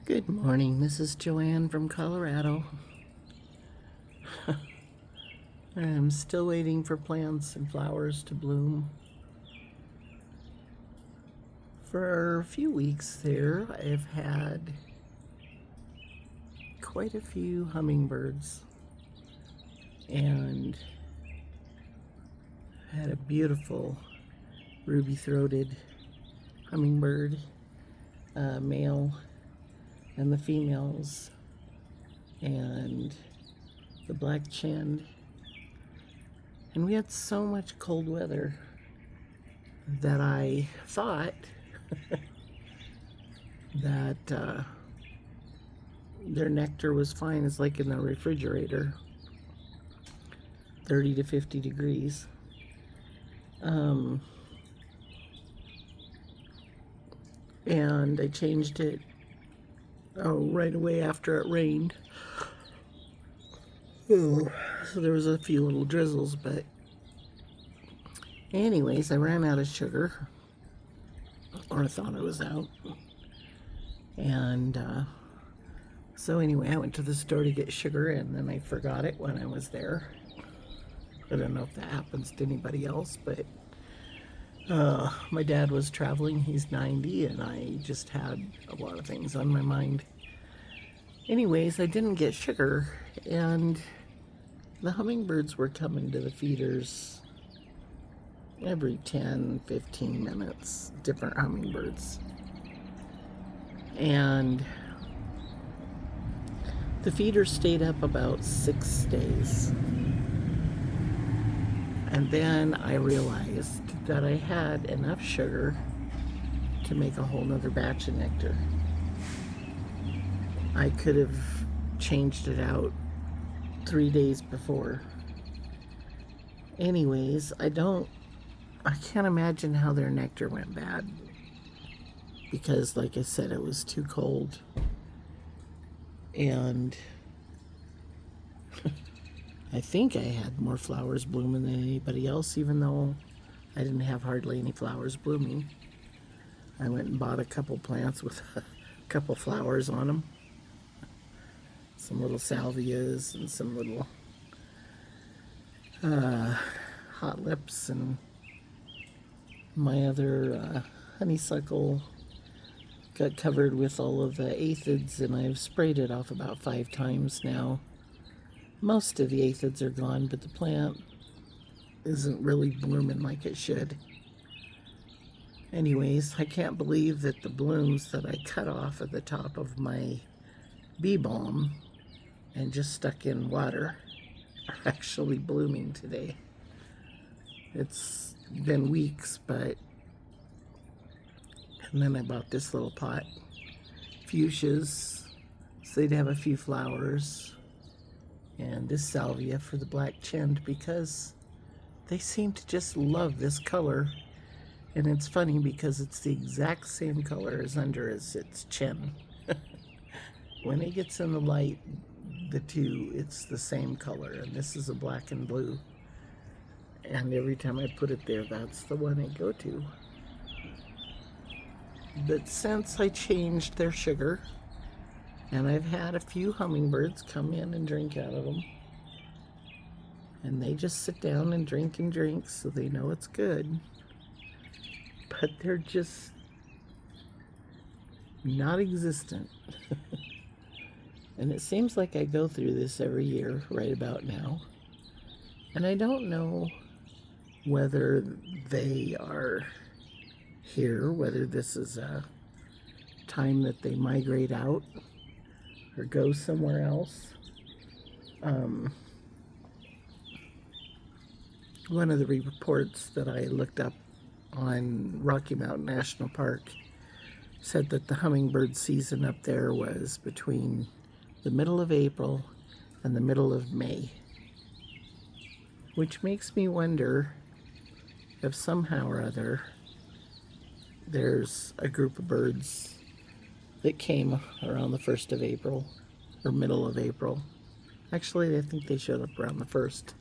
Good morning, this is Joanne from Colorado. I'm still waiting for plants and flowers to bloom. For a few weeks there, I've had quite a few hummingbirds and had a beautiful ruby-throated hummingbird, male, and the females, and the black-chinned. And we had so much cold weather that I thought that their nectar was fine. It's like in the refrigerator, 30 to 50 degrees. And I changed it right away after it rained. So there was a few little drizzles, but anyways, I ran out of sugar, or I thought I was out. And so anyway, I went to the store to get sugar, and then I forgot it when I was there. I don't know if that happens to anybody else, but my dad was traveling. He's 90, and I just had a lot of things on my mind. Anyways, I didn't get sugar, and the hummingbirds were coming to the feeders every 10-15 minutes, different hummingbirds. And the feeder stayed up about 6 days. And then I realized that I had enough sugar to make a whole nother batch of nectar. I could have changed it out 3 days before. Anyways, I can't imagine how their nectar went bad, because like I said, it was too cold. And I think I had more flowers blooming than anybody else, even though I didn't have hardly any flowers blooming. I went and bought a couple plants with a couple flowers on them. Some little salvias and some little hot lips, and my other honeysuckle got covered with all of the aphids, and I've sprayed it off about 5 times now. Most of the aphids are gone, but the plant isn't really blooming like it should. Anyways, I can't believe that the blooms that I cut off at the top of my bee balm and just stuck in water are actually blooming today. It's been weeks, but... And then I bought this little pot, fuchsias, so they'd have a few flowers, and this salvia for the black-chinned, because they seem to just love this color. And it's funny because it's the exact same color as under as its chin. When it gets in the light, the two, it's the same color, and this is a black and blue. And every time I put it there, that's the one I go to. But since I changed their sugar, and I've had a few hummingbirds come in and drink out of them, and they just sit down and drink, so they know it's good. But they're just not existent. And it seems like I go through this every year right about now. And I don't know whether they are here, whether this is a time that they migrate out or go somewhere else. One of the reports that I looked up on Rocky Mountain National Park said that the hummingbird season up there was between the middle of April and the middle of May, which makes me wonder if somehow or other there's a group of birds that came around the 1st of April or middle of April. Actually, I think they showed up around the 1st.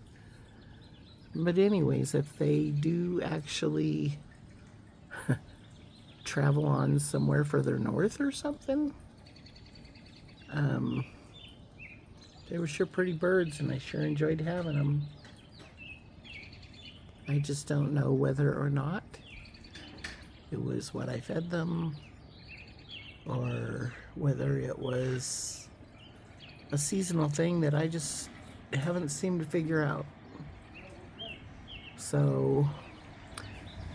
But anyways, if they do actually travel on somewhere further north or something, Um, they were sure pretty birds, and I sure enjoyed having them. I just don't know whether or not it was what I fed them, or whether it was a seasonal thing that I just haven't seemed to figure out. So,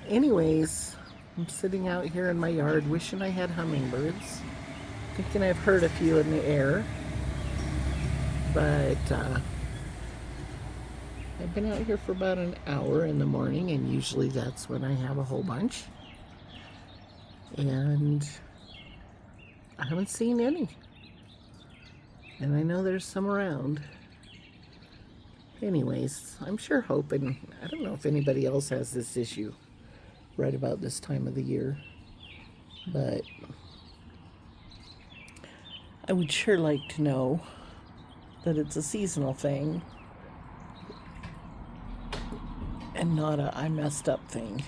anyways, I'm sitting out here in my yard wishing I had hummingbirds, thinking I've heard a few in the air, but I've been out here for about an hour in the morning, and usually that's when I have a whole bunch, and I haven't seen any, and I know there's some around. Anyways, I'm sure hoping, I don't know if anybody else has this issue right about this time of the year, but I would sure like to know that it's a seasonal thing and not a I messed up thing.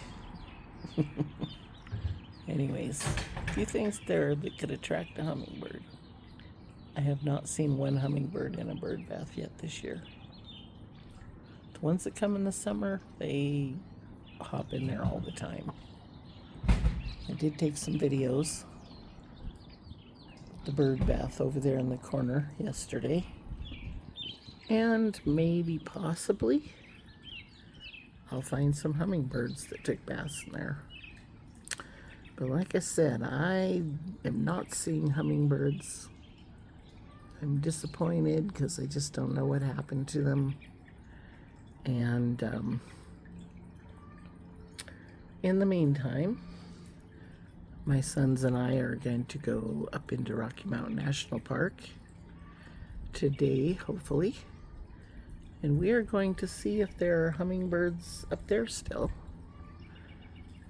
Anyways, a few things there that could attract a hummingbird. I have not seen one hummingbird in a bird bath yet this year. The ones that come in the summer, they hop in there all the time. I did take some videos. The bird bath over there in the corner yesterday. And maybe, possibly, I'll find some hummingbirds that took baths in there. But like I said, I am not seeing hummingbirds. I'm disappointed because I just don't know what happened to them. And in the meantime, my sons and I are going to go up into Rocky Mountain National Park today, hopefully. And we are going to see if there are hummingbirds up there still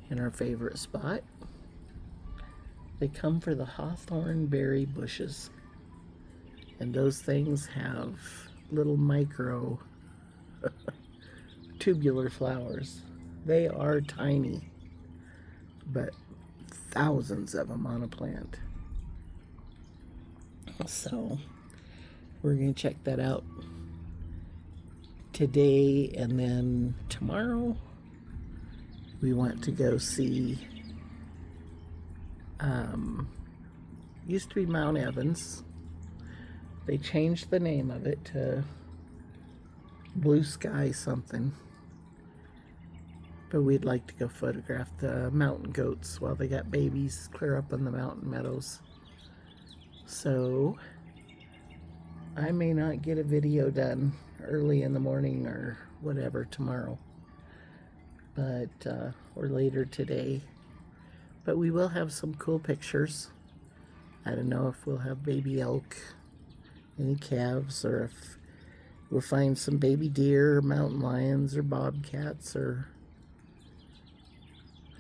in our favorite spot. They come for the hawthorn berry bushes. And those things have little micro tubular flowers. They are tiny, but thousands of them on a plant. So we're going to check that out today, and then tomorrow we want to go see used to be Mount Evans. They changed the name of it to Blue Sky something. But we'd like to go photograph the mountain goats while they got babies clear up in the mountain meadows. So I may not get a video done early in the morning or whatever tomorrow, but or later today. But we will have some cool pictures. I don't know if we'll have baby elk, any calves, or if we'll find some baby deer, or mountain lions, or bobcats, or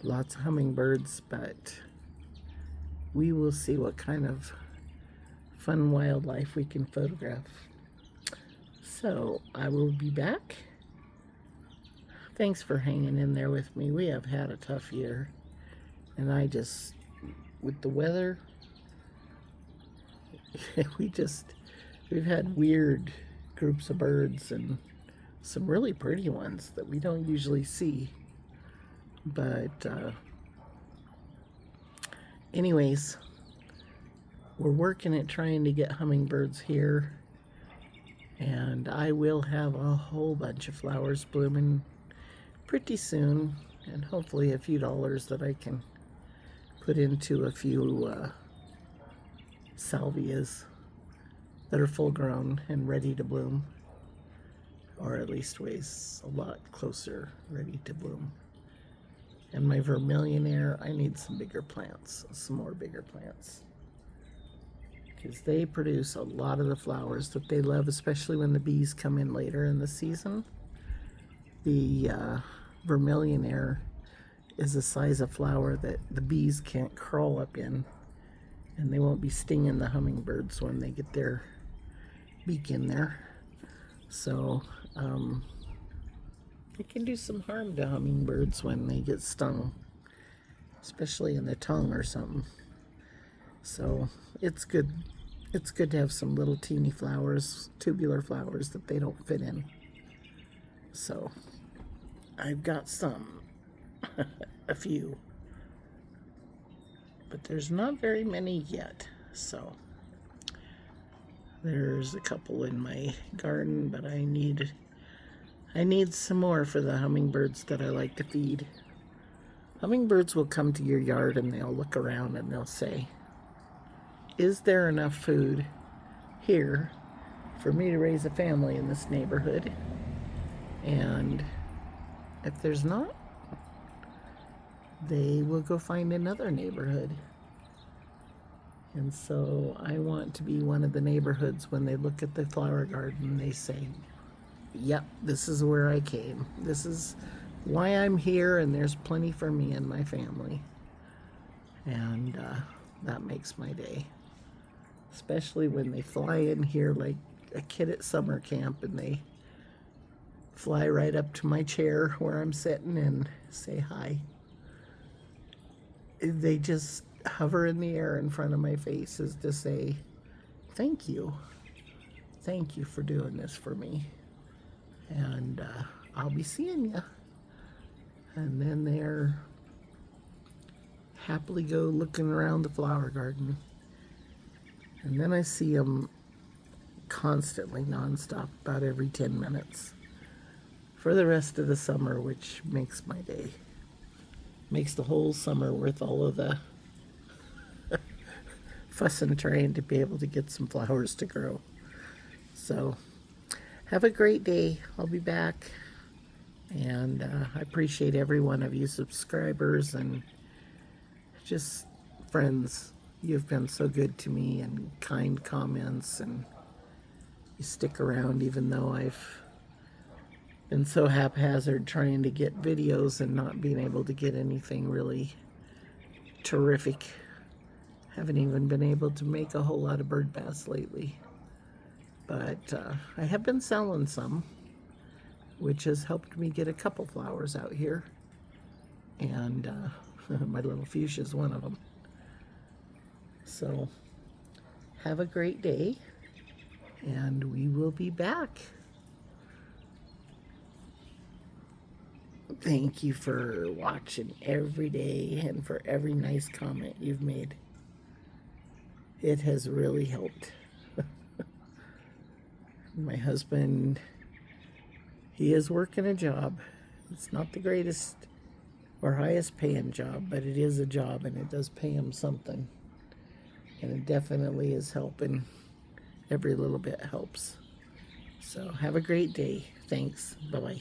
lots of hummingbirds, but we will see what kind of fun wildlife we can photograph. So I will be back. Thanks for hanging in there with me. We have had a tough year, and I just, with the weather, we've had weird groups of birds and some really pretty ones that we don't usually see. But anyways, we're working at trying to get hummingbirds here, and I will have a whole bunch of flowers blooming pretty soon, and hopefully a few dollars that I can put into a few salvias that are full grown and ready to bloom, or at least ways a lot closer ready to bloom. And my vermilionaire, I need some bigger plants, some more bigger plants, because they produce a lot of the flowers that they love, especially when the bees come in later in the season. The vermilionaire is the size of flower that the bees can't crawl up in, and they won't be stinging the hummingbirds when they get their beak in there. So it can do some harm to hummingbirds when they get stung, especially in the tongue or something. So it's good it's good to have some little teeny flowers, tubular flowers that they don't fit in. So I've got some, a few, but there's not very many yet. So there's a couple in my garden, but I need some more for the hummingbirds that I like to feed. Hummingbirds will come to your yard and they'll look around and they'll say, is there enough food here for me to raise a family in this neighborhood? And if there's not, they will go find another neighborhood. And so I want to be one of the neighborhoods when they look at the flower garden, they say, yep, this is where I came. This is why I'm here, and there's plenty for me and my family. And that makes my day. Especially when they fly in here like a kid at summer camp and they fly right up to my chair where I'm sitting and say hi. They just hover in the air in front of my face as to say, thank you. Thank you for doing this for me. And I'll be seeing you. And then they're happily go looking around the flower garden. And then I see them constantly, nonstop, about every 10 minutes for the rest of the summer, which makes my day. Makes the whole summer worth all of the fuss and trying to be able to get some flowers to grow. So have a great day. I'll be back. And I appreciate every one of you subscribers and just friends. You've been so good to me, and kind comments, and you stick around even though I've been so haphazard trying to get videos and not being able to get anything really terrific. Haven't even been able to make a whole lot of bird baths lately. But I have been selling some, which has helped me get a couple flowers out here. And my little fuchsia is one of them. So have a great day, and we will be back. Thank you for watching every day and for every nice comment you've made. It has really helped. My husband, he is working a job. It's not the greatest or highest paying job, but it is a job, and it does pay him something. And it definitely is helping. Every little bit helps. So have a great day. Thanks. Bye-bye.